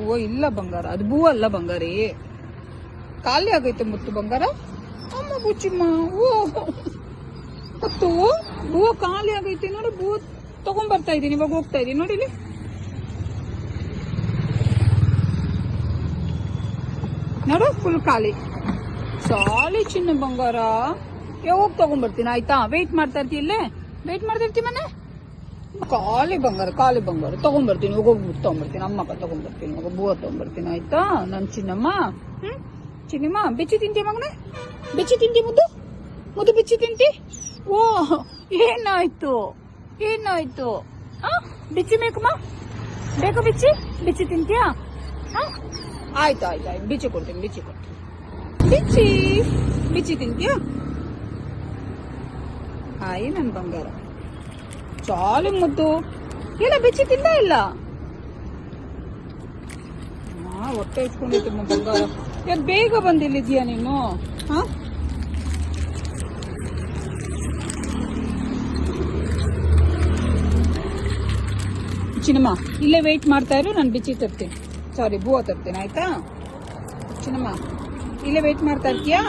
ಓ ಇಲ್ಲ ಬಂಗಾರ, ಅದು ಬೂ ಅಲ್ಲ ಬಂಗಾರಿ. ಖಾಲಿ ಆಗೈತೆ ಮುತ್ತು ಬಂಗಾರ. ಅಮ್ಮ ಬುಚ್ಚಿಮ್ಮ, ಓ ಮುತ್ತು ಬೂ ಖಾಲಿ ಆಗೈತೆ ನೋಡಿ. ಬೂ ತಗೊಂಡ್ಬರ್ತಾ ಇದೀನಿ, ಇವಾಗ ಹೋಗ್ತಾ ಇದೀನಿ ನೋಡಿ. ಇಲ್ಲಿ ನೋಡು, ಫುಲ್ ಖಾಲಿ. ಸಾಲಿ ಚಿನ್ನ ಬಂಗಾರ. ಯಾವಾಗ ತಗೊಂಡ್ಬರ್ತೀನಿ ಆಯ್ತಾ? ವೇಟ್ ಮಾಡ್ತಾ ಇರ್ತಿ, ಇಲ್ಲೇ ವೇಟ್ ಮಾಡ್ತಾ ಇರ್ತಿ ಮನೆ. ಖಾಲಿ ಬಂಗಾರ, ಖಾಲಿ ಬಂಗಾರ ತಗೊಂಡ್ಬರ್ತೀನಿ. ಹೋಗ್ಬಿಟ್ಟು ತಗೊಂಡ್ಬರ್ತೀನಿ, ಅಮ್ಮಕ್ಕ ತಗೊಂಡ್ಬರ್ತೀನಿ. ಇವಾಗ ಬೂವ ತಗೊಂಡ್ಬರ್ತೀನಿ ಆಯ್ತಾ ನನ್ ಚಿನ್ನಮ್ಮ. ಚಿನ್ನಮ್ಮ, ಬಿಚ್ಚಿ ತಿಂತಿ ಮಗನೇ? ಬಿಚ್ಚಿ ತಿಂತಿ ಮುದ್ದು? ಮುದ್ದು ಬಿಚ್ಚಿ ತಿಂತಿ? ಓ ಏನಾಯ್ತು, ಏನಾಯ್ತು? ಬಿಚ್ಚಿ ಬೇಕಮ್ಮ, ಬೇಕಾ ಬಿಚ್ಚಿ? ಬಿಚ್ಚಿ ತಿಂತೀಯಾ? ಆಯ್ತು ಆಯ್ತು ಆಯ್ತು, ಬಿಚ್ಚಿ ಕೊಡ್ತೀನಿ, ಬಿಚ್ಚಿ ಕೊಡ್ತೀನಿ. ಬಿಚ್ಚಿ ಬಿಚ್ಚಿ ತಿಂತೀಯಾ? ಆಯ್ ನನ್ ಬಂಗಾರ, ಚಾಲು ಮುದ್ದು. ಇಲ್ಲ ಬಿಚ್ಚಿ ತಿಂದ ಇಲ್ಲ? ಹೊಟ್ಟೆ ಇಸ್ಕೊಂಡಿತ್ತು ಬಂಗಾರ. ಯಾಕೆ ಬೇಗ ಬಂದಿಲ್ಲಿದ್ಯಾ ನೀನು? ಚಿನ್ನಮ್ಮ, ಇಲ್ಲೇ ವೇಟ್ ಮಾಡ್ತಾ ಇರು, ನಾನು ಬಿಚ್ಚಿ ತರ್ತೀನಿ. ಸಾರಿ, ಬೂವ ತರ್ತೀನಿ ಆಯ್ತಾ? ಚಿನ್ನಮ್ಮ, ಇಲ್ಲೇ ವೇಟ್ ಮಾಡ್ತಾ ಇರ್ತೀಯಾ?